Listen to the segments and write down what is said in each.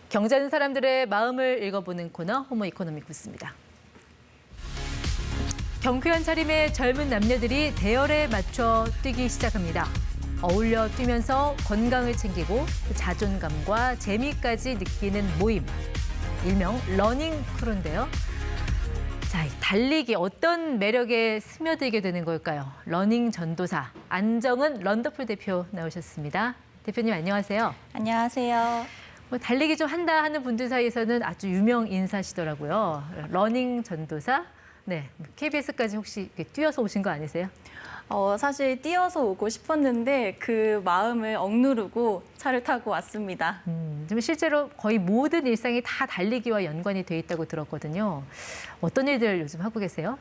경제하는 사람들의 마음을 읽어보는 코너 호모 이코노미쿠스입니다. 경쾌한 차림의 젊은 남녀들이 대열에 맞춰 뛰기 시작합니다. 어울려 뛰면서 건강을 챙기고 자존감과 재미까지 느끼는 모임. 일명 러닝 크루인데요. 자, 달리기 어떤 매력에 스며들게 되는 걸까요? 러닝 전도사 안정은 런더풀 대표 나오셨습니다. 대표님 안녕하세요. 안녕하세요. 달리기 좀 한다 하는 분들 사이에서는 아주 유명 인사시더라고요. 러닝 전도사. 네, KBS까지 혹시 뛰어서 오신 거 아니세요? 사실 뛰어서 오고 싶었는데 그 마음을 억누르고 차를 타고 왔습니다. 지금 실제로 거의 모든 일상이 다 달리기와 연관이 돼 있다고 들었거든요. 어떤 일들 요즘 하고 계세요?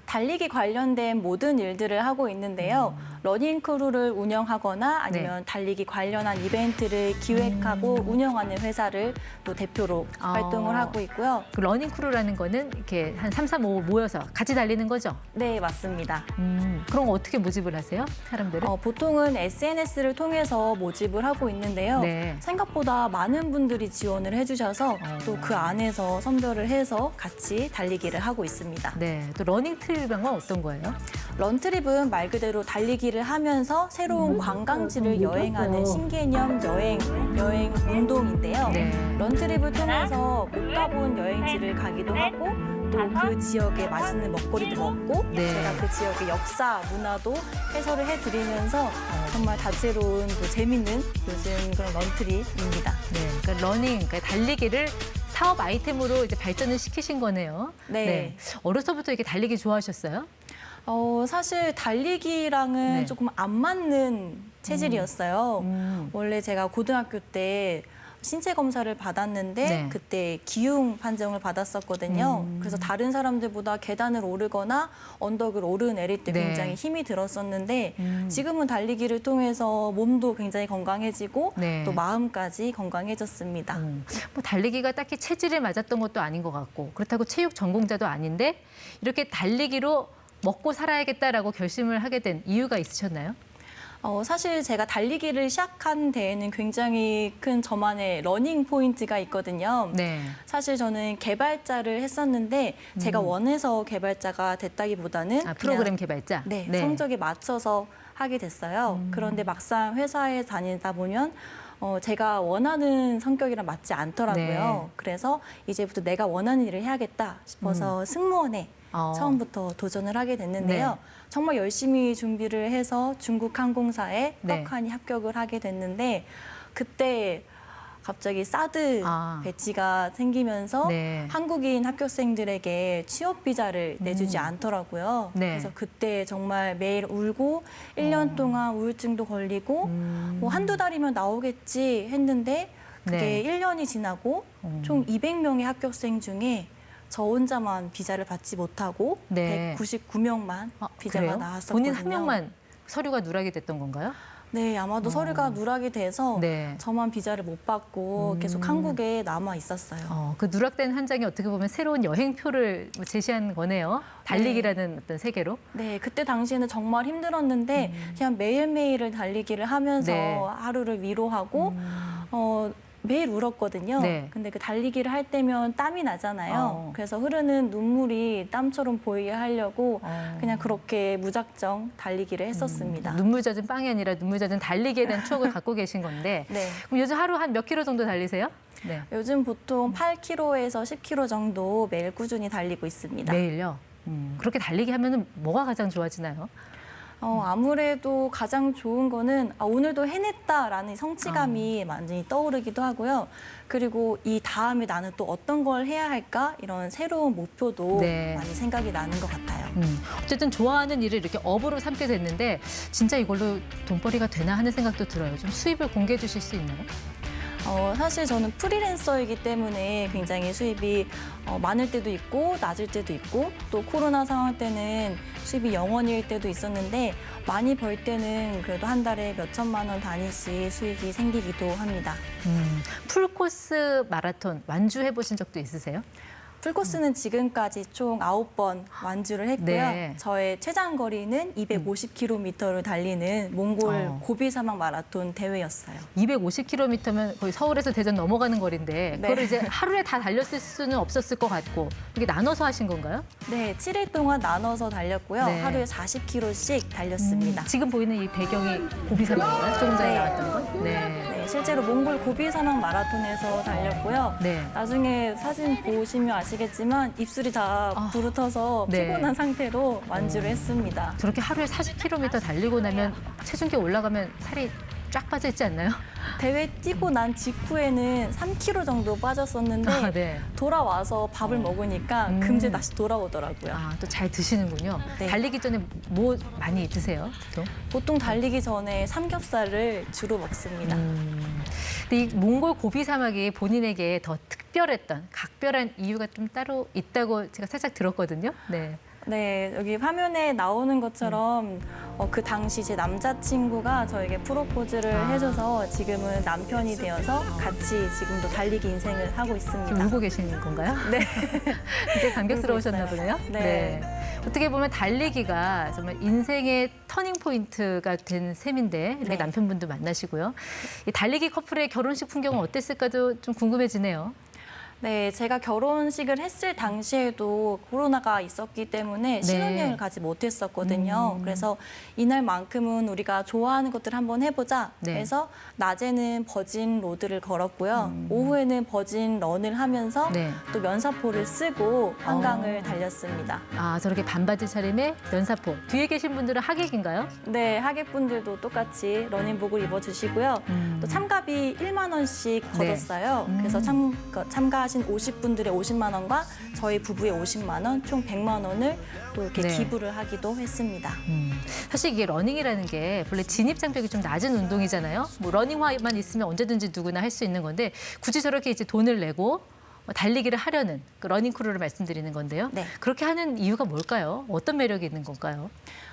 달리기 관련된 모든 일들을 하고 있는데요. 러닝크루를 운영하거나 아니면 달리기 관련한 이벤트를 기획하고 운영하는 회사를 또 대표로 활동을 하고 있고요. 그 러닝크루라는 거는 이렇게 한 3, 4, 5 모여서 같이 달리는 거죠? 네, 맞습니다. 그럼 어떻게 모집을 하세요? 사람들을? 보통은 SNS를 통해서 모집을 하고 있는데요. 네. 생각보다 많은 분들이 지원을 해주셔서 또 그 안에서 선별을 해서 같이 달리기를 하고 있습니다. 네, 또 러닝 트립은 어떤 거예요? 런트립은 말 그대로 달리기를 하면서 새로운 관광지를 여행하는 신개념 여행 운동인데요. 네. 런트립을 통해서 못 가본 여행지를 가기도 하고 또 그 지역의 맛있는 먹거리도 먹고 네. 제가 그 지역의 역사, 문화도 해설을 해드리면서 정말 다채로운 또 재밌는 요즘 그런 런트립입니다. 네, 그러니까 러닝, 그러니까 달리기를 사업 아이템으로 이제 발전을 시키신 거네요. 네. 어려서부터 이렇게 달리기 좋아하셨어요? 사실 달리기랑은 네. 조금 안 맞는 체질이었어요. 원래 제가 고등학교 때 신체 검사를 받았는데 네. 그때 기흉 판정을 받았었거든요. 그래서 다른 사람들보다 계단을 오르거나 언덕을 오르내릴 때 네. 굉장히 힘이 들었었는데 지금은 달리기를 통해서 몸도 굉장히 건강해지고 네. 또 마음까지 건강해졌습니다. 뭐 달리기가 딱히 체질에 맞았던 것도 아닌 것 같고 그렇다고 체육 전공자도 아닌데 이렇게 달리기로 먹고 살아야겠다라고 결심을 하게 된 이유가 있으셨나요? 사실 제가 달리기를 시작한 데에는 굉장히 큰 저만의 러닝 포인트가 있거든요. 네. 사실 저는 개발자를 했었는데 제가 원해서 개발자가 됐다기보다는 프로그램 그냥 개발자? 네, 성적에 맞춰서 하게 됐어요. 그런데 막상 회사에 다니다 보면 제가 원하는 성격이랑 맞지 않더라고요. 네. 그래서 이제부터 내가 원하는 일을 해야겠다 싶어서 승무원에 처음부터 도전을 하게 됐는데요. 네. 정말 열심히 준비를 해서 중국 항공사에 네. 떡하니 합격을 하게 됐는데 그때 갑자기 사드 배치가 생기면서 네. 한국인 합격생들에게 취업 비자를 내주지 않더라고요. 네. 그래서 그때 정말 매일 울고 1년 동안 우울증도 걸리고 뭐 한두 달이면 나오겠지 했는데 그게 네. 1년이 지나고 총 200명의 합격생 중에 저 혼자만 비자를 받지 못하고 네. 199명만 비자가 그래요? 나왔었거든요. 본인 한 명만 서류가 누락이 됐던 건가요? 네, 아마도 서류가 누락이 돼서 네. 저만 비자를 못 받고 계속 한국에 남아 있었어요. 그 누락된 한 장이 어떻게 보면 새로운 여행표를 제시한 거네요. 달리기라는 어떤 세계로. 네, 그때 당시에는 정말 힘들었는데 그냥 매일매일을 달리기를 하면서 네. 하루를 위로하고 매일 울었거든요. 네. 근데 그 달리기를 할 때면 땀이 나잖아요. 그래서 흐르는 눈물이 땀처럼 보이게 하려고 그냥 그렇게 무작정 달리기를 했었습니다. 눈물 젖은 빵이 아니라 눈물 젖은 달리기에 대한 추억을 갖고 계신 건데 네. 그럼 요즘 하루 한 몇 킬로 정도 달리세요? 네. 요즘 보통 8km에서 10km 정도 매일 꾸준히 달리고 있습니다. 매일요? 그렇게 달리기 하면 뭐가 가장 좋아지나요? 아무래도 가장 좋은 거는 오늘도 해냈다라는 성취감이 많이 떠오르기도 하고요. 그리고 이 다음에 나는 또 어떤 걸 해야 할까? 이런 새로운 목표도 네. 많이 생각이 나는 것 같아요. 어쨌든 좋아하는 일을 이렇게 업으로 삼게 됐는데 진짜 이걸로 돈벌이가 되나 하는 생각도 들어요. 좀 수입을 공개해 주실 수 있나요? 사실 저는 프리랜서이기 때문에 굉장히 수입이 많을 때도 있고 낮을 때도 있고 또 코로나 상황 때는 수입이 0원일 때도 있었는데 많이 벌 때는 그래도 한 달에 몇 천만 원 단위씩 수익이 생기기도 합니다. 풀코스 마라톤 완주해 보신 적도 있으세요? 풀코스는 지금까지 총 9번 완주를 했고요. 네. 저의 최장 거리는 250km를 달리는 몽골 고비 사막 마라톤 대회였어요. 250km면 거의 서울에서 대전 넘어가는 거리인데 네. 그걸 이제 하루에 다 달렸을 수는 없었을 것 같고 이게 나눠서 하신 건가요? 네, 7일 동안 나눠서 달렸고요. 네. 하루에 40km씩 달렸습니다. 지금 보이는 이 배경이 고비사막인가요? 조금 전에 네. 나왔던 건? 네. 네, 실제로 몽골 고비 사막 마라톤에서 달렸고요. 네. 나중에 사진 보시면 아시겠지만 입술이 다 부르터서 네. 피곤한 상태로 완주를 했습니다. 저렇게 하루에 40km 달리고 나면 체중계 올라가면 살이 쫙 빠져 있지 않나요? 대회 뛰고 난 직후에는 3kg 정도 빠졌었는데 아, 네. 돌아와서 밥을 먹으니까 금세 다시 돌아오더라고요. 아, 또 잘 드시는군요. 네. 달리기 전에 뭐 많이 드세요? 또? 보통 달리기 전에 삼겹살을 주로 먹습니다. 근데 이 몽골 고비 사막이 본인에게 더 특별했던, 각별한 이유가 좀 따로 있다고 제가 살짝 들었거든요. 네. 네, 여기 화면에 나오는 것처럼 그 당시 제 남자친구가 저에게 프로포즈를 해줘서 지금은 남편이 되어서 같이 지금도 달리기 인생을 하고 지금 있습니다. 울고 계시는 건가요? 네. 굉장히 감격스러우셨나 울고 보네요. 있어요. 네. 어떻게 보면 달리기가 정말 인생의 터닝 포인트가 된 셈인데 이렇게 네. 남편분도 만나시고요. 이 달리기 커플의 결혼식 풍경은 어땠을까도 좀 궁금해지네요. 네, 제가 결혼식을 했을 당시에도 코로나가 있었기 때문에 신혼여행을 가지 못했었거든요. 그래서 이날만큼은 우리가 좋아하는 것들을 한번 해보자 네. 해서 낮에는 버진 로드를 걸었고요. 오후에는 버진 런을 하면서 네. 또 면사포를 쓰고 한강을 달렸습니다. 아, 저렇게 반바지 차림에 면사포. 뒤에 계신 분들은 하객인가요? 네, 하객분들도 똑같이 러닝복을 입어주시고요. 또 참가비 1만 원씩 네. 걷었어요. 그래서 참가하신 50분들의 50만 원과 저희 부부의 50만 원, 총 100만 원을 또 이렇게 네. 기부를 하기도 했습니다. 사실 이게 러닝이라는 게 원래 진입 장벽이 좀 낮은 운동이잖아요. 뭐 러닝화만 있으면 언제든지 누구나 할 수 있는 건데 굳이 저렇게 이제 돈을 내고 달리기를 하려는 그 러닝 크루를 말씀드리는 건데요. 네. 그렇게 하는 이유가 뭘까요? 어떤 매력이 있는 건가요?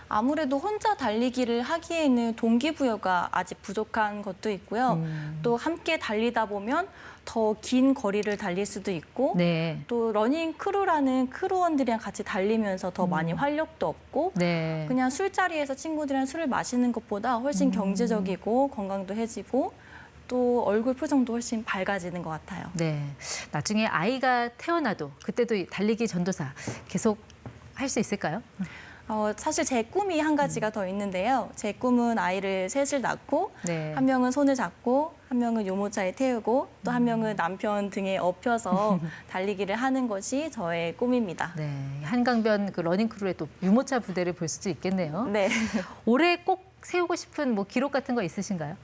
아무래도 혼자 달리기를 하기에는 동기부여가 아직 부족한 것도 있고요. 또 함께 달리다 보면 더 긴 거리를 달릴 수도 있고 네. 또 러닝 크루라는 크루원들이랑 같이 달리면서 더 많이 활력도 얻고 네. 그냥 술자리에서 친구들이랑 술을 마시는 것보다 훨씬 경제적이고 건강도 해지고 또 얼굴 표정도 훨씬 밝아지는 것 같아요. 네. 나중에 아이가 태어나도 그때도 이 달리기 전도사 계속 할 수 있을까요? 사실 제 꿈이 한 가지가 더 있는데요. 제 꿈은 아이를 셋을 낳고 네. 한 명은 손을 잡고 한 명은 유모차에 태우고 또 한 명은 남편 등에 업혀서 달리기를 하는 것이 저의 꿈입니다. 네. 한강변 그 러닝 크루의 또 유모차 부대를 볼 수도 있겠네요. 네. 올해 꼭 세우고 싶은 뭐 기록 같은 거 있으신가요?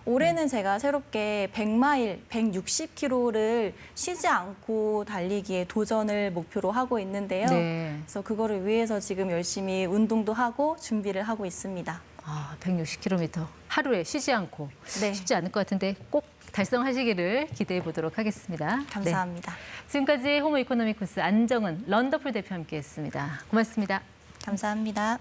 올해는 제가 새롭게 100마일, 160km를 쉬지 않고 달리기에 도전을 목표로 하고 있는데요. 네. 그래서 그거를 위해서 지금 열심히 운동도 하고 준비를 하고 있습니다. 아, 160km 하루에 쉬지 않고 네. 쉽지 않을 것 같은데 꼭 달성하시기를 기대해 보도록 하겠습니다. 감사합니다. 네. 지금까지 호모 이코노미코스 안정은 런더풀 대표와 함께했습니다. 고맙습니다. 감사합니다.